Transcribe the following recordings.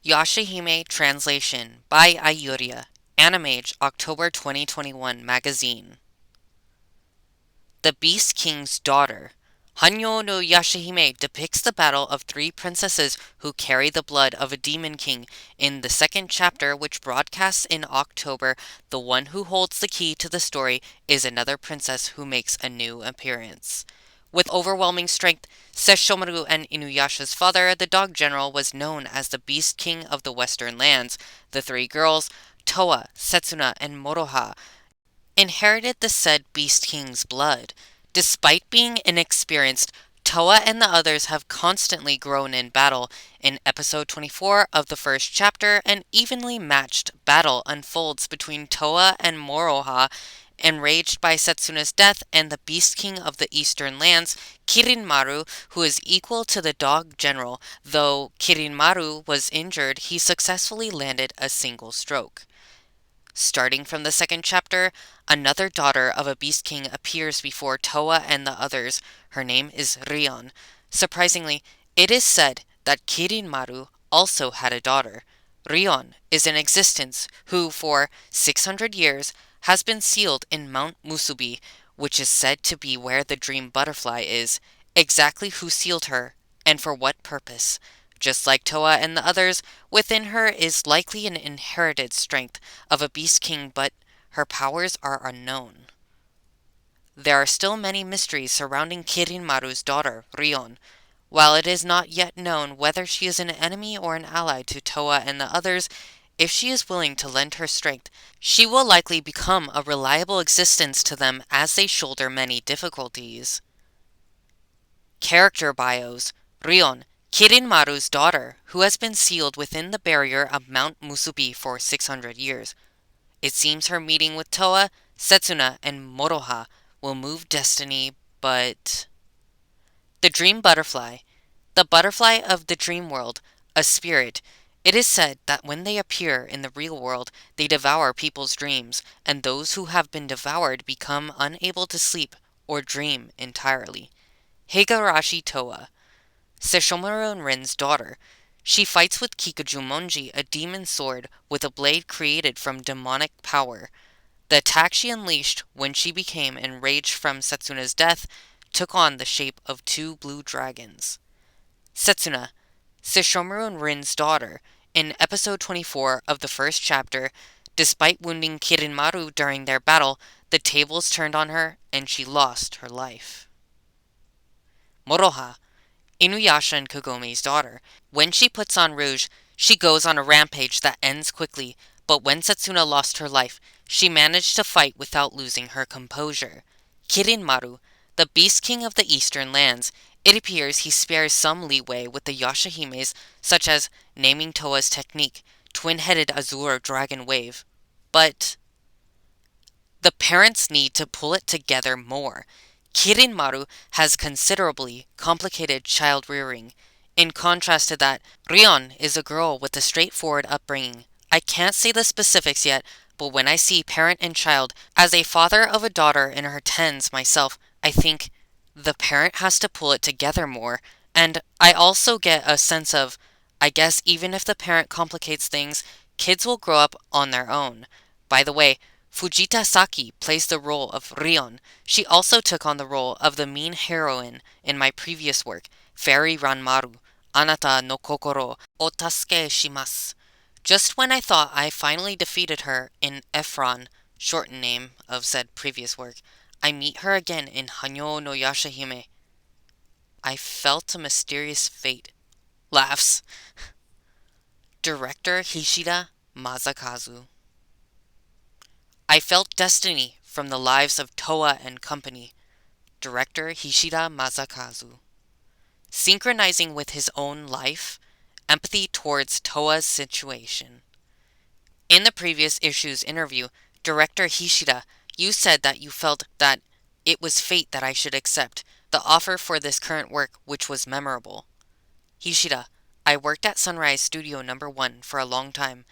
Yashahime translation by Ayuria. Animage October 2021 magazine. The Beast King's Daughter. Hanyo no Yashahime depicts the battle of three princesses who carry the blood of a demon king in the second chapter, which broadcasts in October. The one who holds the key to the story is another princess who makes a new appearance. With overwhelming strength, Sesshomaru and Inuyasha's father, the dog general, was known as the Beast King of the Western Lands. The three girls, Towa, Setsuna, and Moroha, inherited the said Beast King's blood. Despite being inexperienced, Towa and the others have constantly grown in battle. In episode 24 of the first chapter, an evenly matched battle unfolds between Towa and Moroha. Enraged by Setsuna's death and the Beast King of the Eastern Lands, Kirinmaru, who is equal to the dog general, though Kirinmaru was injured, he successfully landed a single stroke. Starting from the second chapter, another daughter of a Beast King appears before Towa and the others. Her name is Rion. Surprisingly, it is said that Kirinmaru also had a daughter. Rion is in existence, who for 600 years has been sealed in Mount Musubi, which is said to be where the dream butterfly is. Exactly who sealed her, and for what purpose? Just like Towa and the others, within her is likely an inherited strength of a Beast King, but her powers are unknown. There are still many mysteries surrounding Kirinmaru's daughter, Rion. While it is not yet known whether she is an enemy or an ally to Towa and the others, if she is willing to lend her strength, she will likely become a reliable existence to them as they shoulder many difficulties. Character bios. Rion, Kirinmaru's daughter, who has been sealed within the barrier of Mount Musubi for 600 years. It seems her meeting with Towa, Setsuna, and Moroha will move destiny, but... The Dream Butterfly. The butterfly of the dream world, a spirit. It is said that when they appear in the real world, they devour people's dreams, and those who have been devoured become unable to sleep or dream entirely. Higurashi Towa. Sesshomaru and Rin's daughter. She fights with Kikujumonji, a demon sword with a blade created from demonic power. The attack she unleashed when she became enraged from Setsuna's death took on the shape of two blue dragons. Setsuna, Sesshomaru and Rin's daughter. In episode 24 of the first chapter, despite wounding Kirinmaru during their battle, the tables turned on her and she lost her life. Moroha, Inuyasha and Kagome's daughter. When she puts on rouge, she goes on a rampage that ends quickly, but when Setsuna lost her life, she managed to fight without losing her composure. Kirinmaru, the Beast King of the Eastern Lands. It appears he spares some leeway with the Yashahimes, such as naming Towa's technique, twin-headed Azure Dragon Wave. But the parents need to pull it together more. Kirinmaru has considerably complicated child rearing. In contrast to that, Rion is a girl with a straightforward upbringing. I can't say the specifics yet, but when I see parent and child, as a father of a daughter in her tens myself, I think the parent has to pull it together more. And I also get a sense of, I guess even if the parent complicates things, kids will grow up on their own. By the way, Fujita Saki plays the role of Rion. She also took on the role of the mean heroine in my previous work, Fairy Ranmaru, Anata no Kokoro o Tasuke Shimasu. Just when I thought I finally defeated her in Ephron, shortened name of said previous work, I meet her again in Hanyo no Yashahime. I felt a mysterious fate. Laughs. Director Hishida, Masakazu. I felt destiny from the lives of Towa and company. Director Hishida Masakazu. Synchronizing with his own life, empathy towards Towa's situation. In the previous issue's interview, Director Hishida, you said that you felt that it was fate that I should accept the offer for this current work, which was memorable. Hishida, I worked at Sunrise Studio No. 1 for a long time,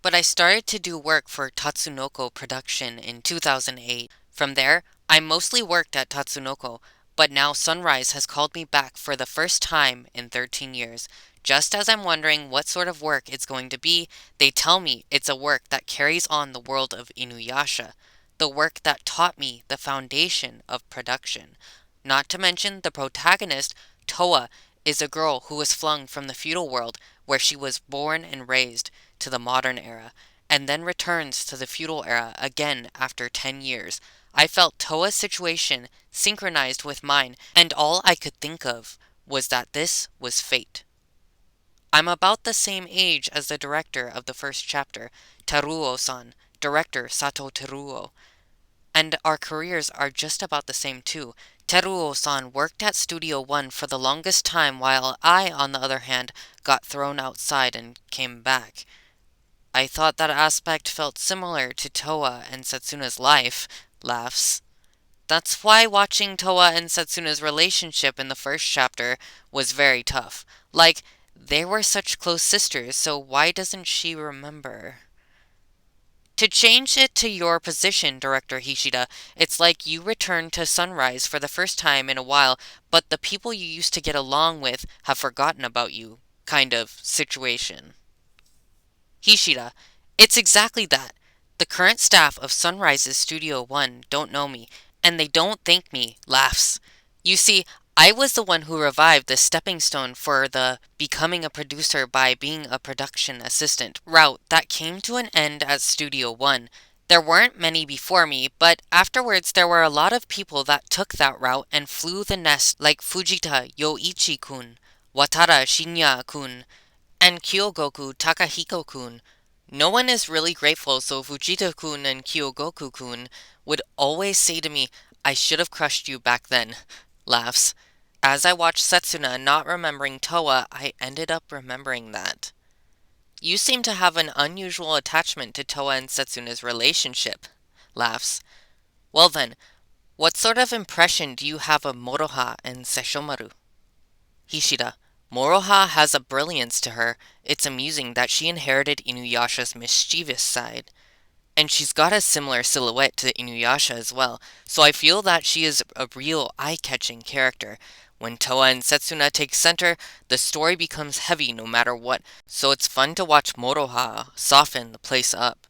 but I started to do work for Tatsunoko Production in 2008. From there, I mostly worked at Tatsunoko, but now Sunrise has called me back for the first time in 13 years Just as I'm wondering what sort of work it's going to be, they tell me it's a work that carries on the world of Inuyasha, the work that taught me the foundation of production. Not to mention the protagonist, Towa, is a girl who was flung from the feudal world where she was born and raised to the modern era, and then returns to the feudal era again after 10 years. I felt Toa's situation synchronized with mine, and all I could think of was that this was fate. I'm about the same age as the director of the first chapter, Teruo-san, director Sato Teruo, and our careers are just about the same too. Teruo-san worked at Studio One for the longest time while I, on the other hand, got thrown outside and came back. I thought that aspect felt similar to Towa and Setsuna's life. Laughs. That's why watching Towa and Setsuna's relationship in the first chapter was very tough. Like, they were such close sisters, so why doesn't she remember? To change it to your position, Director Hishida, it's like you return to Sunrise for the first time in a while, but the people you used to get along with have forgotten about you, kind of situation. Hishida, it's exactly that. The current staff of Sunrise's Studio One don't know me, and they don't thank me. Laughs. You see, I was the one who revived the stepping stone for the becoming a producer by being a production assistant route that came to an end at Studio One. There weren't many before me, but afterwards there were a lot of people that took that route and flew the nest like Fujita Yoichi-kun, Watara Shinya-kun, and Kyogoku Takahiko-kun. No one is really grateful, so Fujita-kun and Kyogoku-kun would always say to me, I should have crushed you back then. Laughs. As I watched Setsuna not remembering Towa, I ended up remembering that. You seem to have an unusual attachment to Towa and Setsuna's relationship. Laughs. Well then, what sort of impression do you have of Moroha and Sesshomaru? Hishida. Moroha has a brilliance to her. It's amusing that she inherited Inuyasha's mischievous side. And she's got a similar silhouette to Inuyasha as well, so I feel that she is a real eye-catching character. When Towa and Setsuna take center, the story becomes heavy no matter what, so it's fun to watch Moroha soften the place up.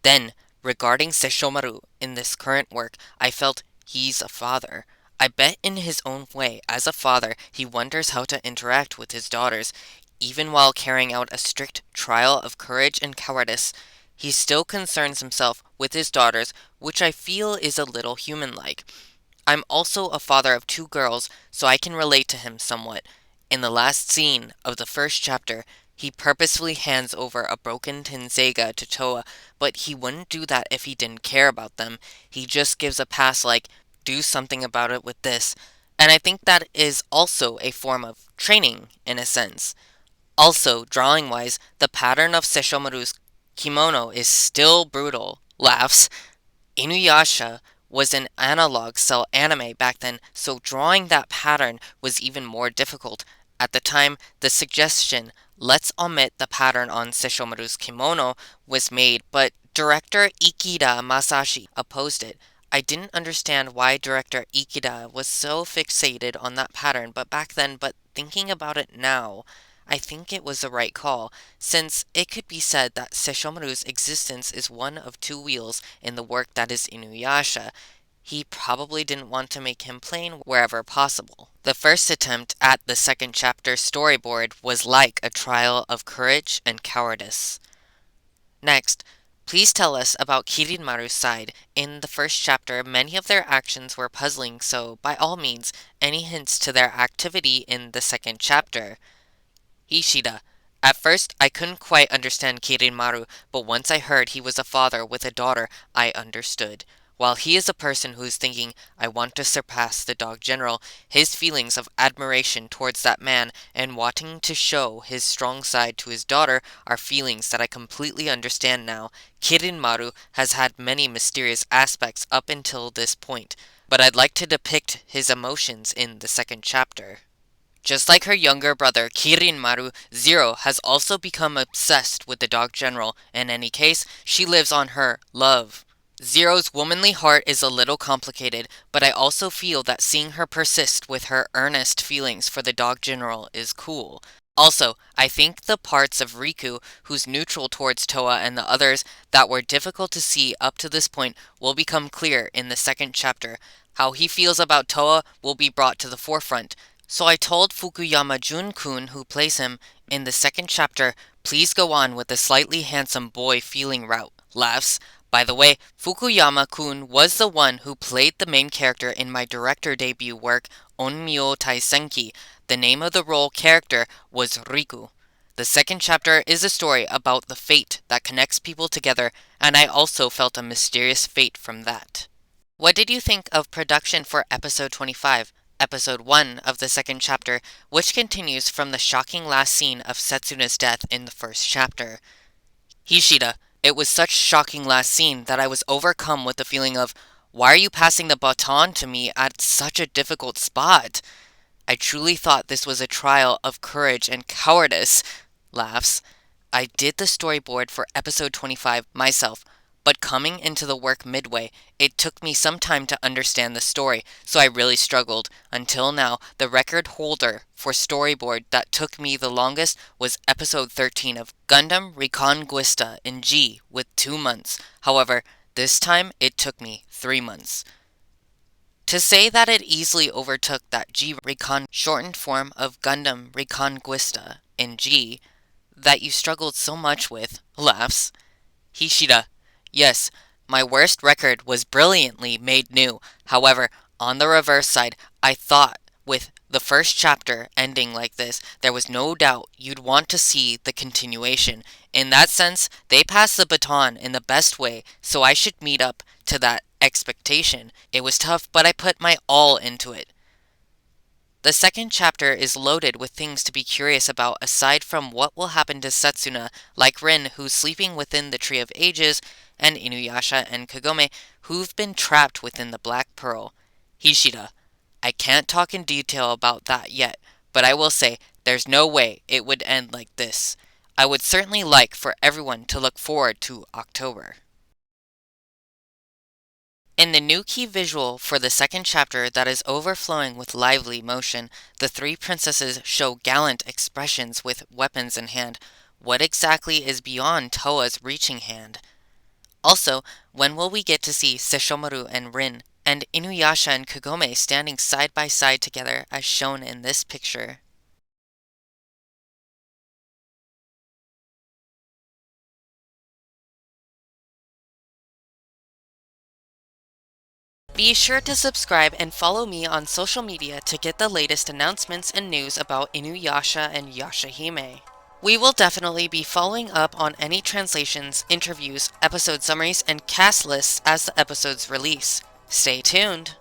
Then, regarding Sesshomaru in this current work, I felt he's a father. I bet in his own way, as a father, he wonders how to interact with his daughters. Even while carrying out a strict trial of courage and cowardice, he still concerns himself with his daughters, which I feel is a little human-like. I'm also a father of two girls, so I can relate to him somewhat. In the last scene of the first chapter, he purposefully hands over a broken Tenseiga to Towa, but he wouldn't do that if he didn't care about them. He just gives a pass like, do something about it with this. And I think that is also a form of training, in a sense. Also, drawing-wise, the pattern of Sesshomaru's kimono is still brutal. Laughs. Inuyasha was an analog cell anime back then, so drawing that pattern was even more difficult. At the time, the suggestion, let's omit the pattern on Sesshomaru's kimono, was made, but director Ikeda Masashi opposed it. I didn't understand why director Ikeda was so fixated on that pattern back then, but thinking about it now, I think it was the right call, since it could be said that Sesshomaru's existence is one of two wheels in the work that is Inuyasha. He probably didn't want to make him plain wherever possible. The first attempt at the second chapter storyboard was like a trial of courage and cowardice. Next, please tell us about Kirinmaru's side. In the first chapter, many of their actions were puzzling, so by all means, any hints to their activity in the second chapter. Hishida. At first, I couldn't quite understand Kirinmaru, but once I heard he was a father with a daughter, I understood. While he is a person who's thinking, I want to surpass the Dog General, his feelings of admiration towards that man and wanting to show his strong side to his daughter are feelings that I completely understand now. Kirinmaru has had many mysterious aspects up until this point, but I'd like to depict his emotions in the second chapter. Just like her younger brother, Kirinmaru, Zero has also become obsessed with the Dog General. In any case, she lives on her love. Zero's womanly heart is a little complicated, but I also feel that seeing her persist with her earnest feelings for the Dog General is cool. Also, I think the parts of Riku who's neutral towards Towa and the others that were difficult to see up to this point will become clear in the second chapter. How he feels about Towa will be brought to the forefront. So I told Fukuyama Jun-kun, who plays him, in the second chapter, please go on with the slightly handsome boy feeling route. Laughs. By the way, Fukuyama-kun was the one who played the main character in my director debut work, Onmyo Taisenki. The name of the role character was Riku. The second chapter is a story about the fate that connects people together, and I also felt a mysterious fate from that. What did you think of production for episode 25, episode 1 of the second chapter, which continues from the shocking last scene of Setsuna's death in the first chapter? Hishida, it was such shocking last scene that I was overcome with the feeling of, why are you passing the baton to me at such a difficult spot? I truly thought this was a trial of courage and cowardice. Laughs. I did the storyboard for episode 25 myself, but coming into the work midway, it took me some time to understand the story, so I really struggled. Until now, the record holder for storyboard that took me the longest was episode 13 of Gundam Reconquista in G with 2 months. However, this time it took me 3 months. To say that it easily overtook that G Recon shortened form of Gundam Reconquista in G that you struggled so much with, laughs. Hishida, yes, my worst record was brilliantly made new. However, on the reverse side, I thought with the first chapter ending like this, there was no doubt you'd want to see the continuation. In that sense, they passed the baton in the best way, so I should meet up to that expectation. It was tough, but I put my all into it. The second chapter is loaded with things to be curious about aside from what will happen to Setsuna, like Rin, who's sleeping within the Tree of Ages, and Inuyasha and Kagome, who've been trapped within the Black Pearl. Hishida, I can't talk in detail about that yet, but I will say there's no way it would end like this. I would certainly like for everyone to look forward to October. In the new key visual for the second chapter that is overflowing with lively motion, the three princesses show gallant expressions with weapons in hand. What exactly is beyond Towa's reaching hand? Also, when will we get to see Sesshomaru and Rin, and Inuyasha and Kagome standing side by side together as shown in this picture? Be sure to subscribe and follow me on social media to get the latest announcements and news about Inuyasha and Yashahime. We will definitely be following up on any translations, interviews, episode summaries, and cast lists as the episodes release. Stay tuned!